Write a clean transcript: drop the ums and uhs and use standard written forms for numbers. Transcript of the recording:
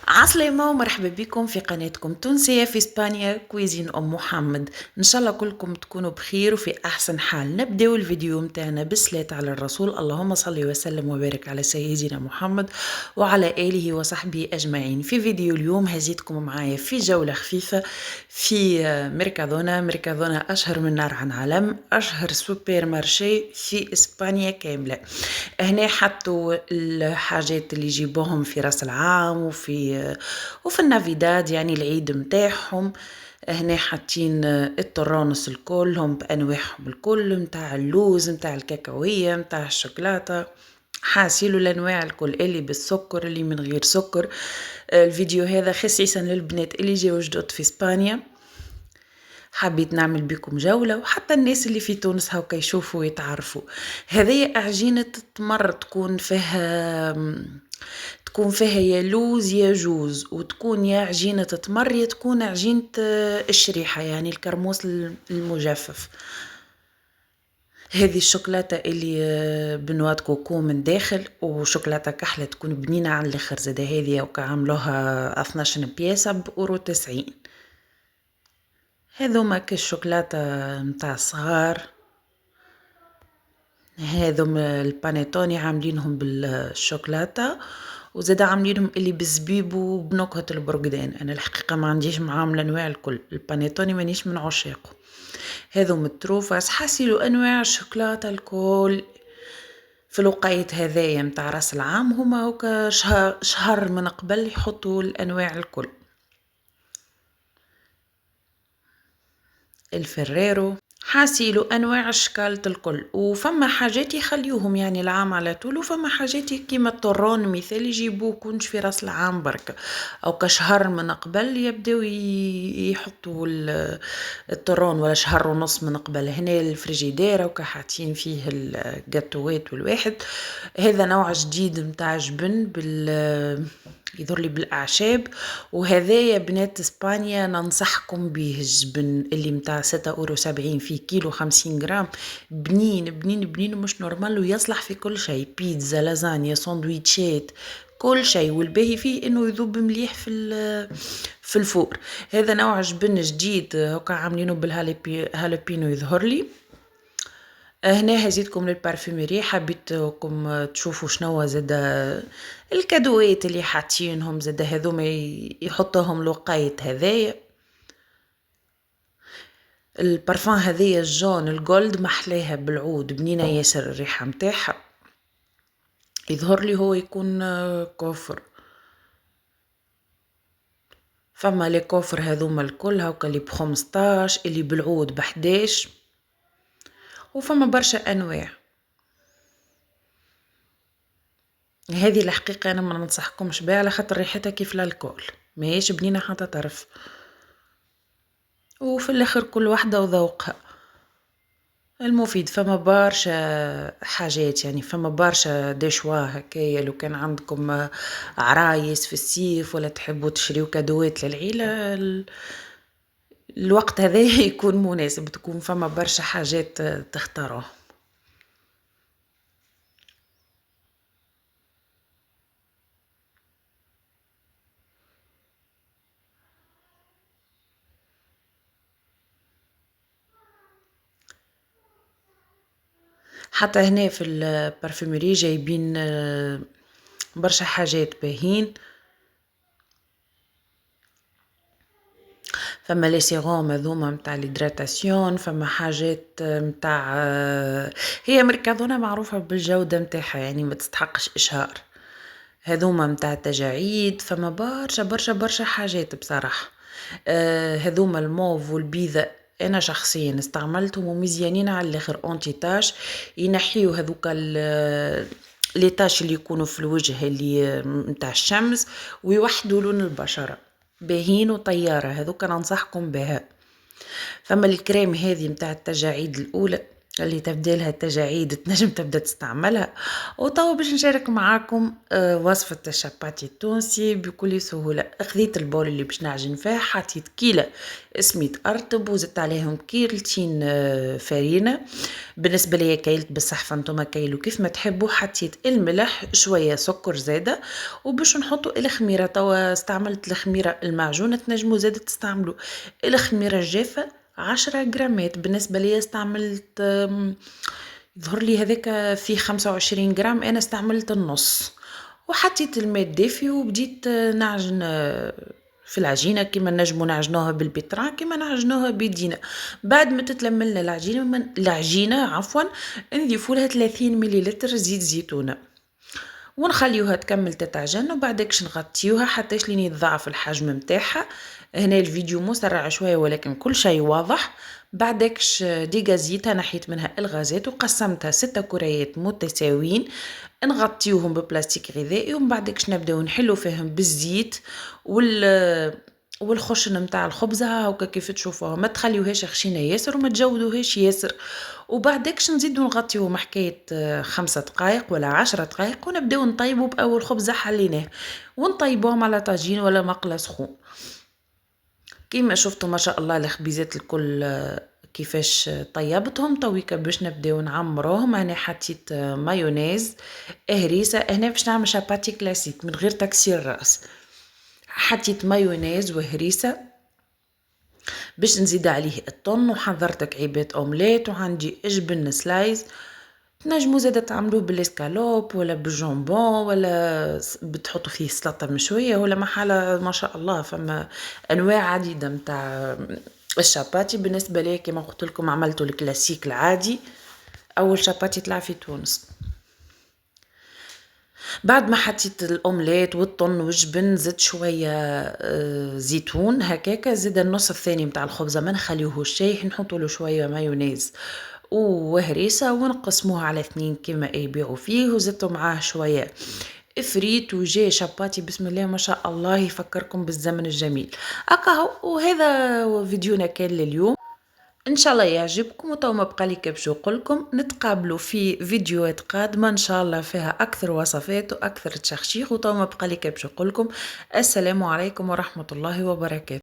عسلامة ومرحبا بكم في قناتكم تونسية في إسبانيا كويزين أم محمد. إن شاء الله كلكم تكونوا بخير وفي أحسن حال. نبدأ الفيديو متاعنا بالصلاة على الرسول، اللهم صل وسلم وبارك على سيدنا محمد وعلى آله وصحبه أجمعين. في فيديو اليوم هزيتكم معايا في جولة خفيفة في ميركادونا أشهر من نار عن علم، أشهر سوبر مارشي في إسبانيا كاملة. هنا حطوا الحاجات اللي يجيبوهم في راس العام وفي النافيداد، يعني العيد متاعهم. هنا حاطين الترانس الكلهم بانواعهم الكل، متاع اللوز، متاع الكاكاوية، متاع الشوكولاتة، حاسيلو الانواع الكل، اللي بالسكر اللي من غير سكر. الفيديو هذا خصيصا للبنات اللي جاو جدد في اسبانيا، حبيت نعمل بكم جولة وحتى الناس اللي في تونس هاكا يشوفوا ويتعرفوا. هذه عجينة تمر، تكون فيها يا لوز يا جوز، وتكون يا عجينة تمر يا تكون عجينة الشريحة، يعني الكرموس المجفف. هذه الشوكولاتة اللي بنوات كوكو من داخل، وشوكولاتة كحلة تكون بنينة على الاخر زاده. هذه وكا عملوها 12 بياسة بأورو 90. هذوما كالشوكولاتة متاع الصغار، هذوم البانيتوني عاملينهم بالشوكولاتة، وزادا عاملينهم اللي بالزبيب وبنكهة البرقدان. انا الحقيقة ما عنديش معاهم الانواع الكل، البانيتوني مانيش من عشاقه. هذوم التروفاس، حاسيلو انواع الشوكولاتة الكل في الوقايت هذايا متاع راس العام. هما هكا شهر من قبل يحطوا الانواع الكل، الفريرو، حاسيلو انواع الشكالة الكل. وفما حاجات يخليوهم يعني العام على طول، وفما حاجات كيما الطرون مثال يجيبوه كونش في راس العام برك او كشهر من قبل يبداو يحطوا الطرون، ولا شهر ونص من قبل. هنا الفريجيدير وكحاتين فيه الجاتوات والواحد. هذا نوع جديد متاع جبن يظهر لي بالاعشاب، وهذايا بنات اسبانيا ننصحكم به. الجبن اللي متاع 6.70 في كيلو 50 جرام، بنين بنين بنين مش نورمال، ويصلح في كل شيء، بيتزا، لازانيا، ساندويتشات، كل شيء. والباهي فيه انه يذوب مليح في الفور. هذا نوع جبن جديد هكا عاملينه بالهالبينو يظهر لي. هنا هزيتكم للبارفيميري، حبيتكم تشوفوا شنو زاد الكادوات اللي حاطينهم زاد. هذوما يحطوهم لوقايت هذايا. البارفان هذيا الجون الجولد محلاها بالعود، بنينه ياسر الريحه متاعها. يظهر لي هو يكون كوفر. فما لي كوفر هذوما الكل هاكا اللي ب15، اللي بالعود ب11، وفما برشا انواع. هذه الحقيقة أنا ما ننصحكمش بها على خاطر ريحتها كيف الكول، ماهيش بنينة حتى طرف. وفي الآخر كل واحدة وذوقها المفيد. فما برشا حاجات، يعني فما برشا دشوا هكايا. لو كان عندكم عرايس في الصيف ولا تحبوا تشريو كادوات للعيلة، الوقت هذا يكون مناسب، تكون فما برشا حاجات تختاروها. حتى هنا في البارفيمري جايبين برشا حاجات باهين. فما لي سيروم هذوما متاع الهيدراتاسيون، فما حاجات متاع هي ميركادونا معروفة بالجودة متاعها، يعني ما تستحقش إشهار. هذوما متاع التجاعيد، فما برشا برشا برشا حاجات بصراحة. هذوما الموف والبيضة انا شخصيا استعملتهم ومزيانين على الاخر، اونتي تاش، ينحيو هذوك لي تاش اللي يكونوا في الوجه اللي متاع الشمس، ويوحدوا لون البشرة، باهين وطيارة. هذوك ننصحكم بها. فما الكريم هذه متاع التجاعيد الاولى، اللي تبدا لها التجاعيد تنجم تبدا تستعملها. وتوا باش نشارك معاكم وصفة الشاباتي التونسي بكل سهولة. خذيت البول اللي باش نعجن فيه، حطيت كيلة سميد أرطب وزدت عليهم كيلتين فرينة. بالنسبة ليا كيلت بالصحفة، نتوما كيلو كيف ما تحبوا. حطيت الملح شوية سكر زادة، وباش نحطوا الخميرة. توا استعملت الخميرة المعجونة، تنجموا زادة تستعملوا الخميرة الجافة 10 جرامات. بالنسبة لي استعملت يظهر لي هذاك فيه 25 جرام، انا استعملت النص. وحطيت الماء الدافي وبديت نعجن في العجينه كيما نجمو نعجنوها بالبيتران، كيما نعجنوها بيدينا. بعد ما تتلملنا العجينه عفوا، نضيفوا لها 30 مليلتر زيت زيتونه ونخليوها تكمل تتعجن، وبعدكش نغطيوها حتى لين يتضاعف الحجم متاعها. هنا الفيديو مسرع شويه ولكن كل شيء واضح. بعدكش ديجازيتها، نحيت منها الغازات وقسمتها 6 كريات متساويين، نغطيوهم ببلاستيك غذائي. ومن بعدكش نبداو نحلو فيهم بالزيت والخشن متاع الخبزة هاكا كيف تشوفوها. ما تخليوهاش خشينة ياسر وما تجودوهاش ياسر. وبعدكش نزيدو نغطيوهم حكاية 5 دقائق ولا 10 دقائق، ونبداو نطيبو بأول خبزة حليناه، ونطيبوهم على طاجين ولا مقلة سخون. كيما شفتوا ما شاء الله الخبيزات الكل كيفاش طيبتهم. تويكا باش نبداو نعمروهم. انا حطيت مايونيز هريسه. هنا باش نعمل شاباتي كلاسيك من غير تكسير الراس. حطيت مايونيز وهريسه باش نزيد عليه الطن، وحضرت كعيبات اومليت، وعندي جبن سلايز. تنجموا زاده تعملوه بالاسكالوب ولا بالجامبون، ولا بتحطوا فيه سلطه مشويه، ولا محالة ما شاء الله فما انواع عديده متاع الشاباتي. بالنسبه لي كما قلت لكم عملته الكلاسيك العادي، اول شاباتي طلع في تونس. بعد ما حطيت الاومليت والطن والجبن، زدت شويه زيتون هكاكا. زيد النص الثاني متاع الخبزه ما نخليوهوش شايح، نحطوا له شويه مايونيز وهريسه ونقسموها على 2 كما يبيعوا فيه. وزدتوا معاه شويه فريت وجاي شاباتي بسم الله ما شاء الله يفكركم بالزمن الجميل. اكاهو. وهذا فيديونا كان لليوم، ان شاء الله يعجبكم. وتو ما بقى لي كبش نقولكم نتقابلوا في فيديوهات قادمه ان شاء الله فيها اكثر وصفات واكثر تشخشيخ. وتو ما بقى لي كبش نقولكم السلام عليكم ورحمه الله وبركاته.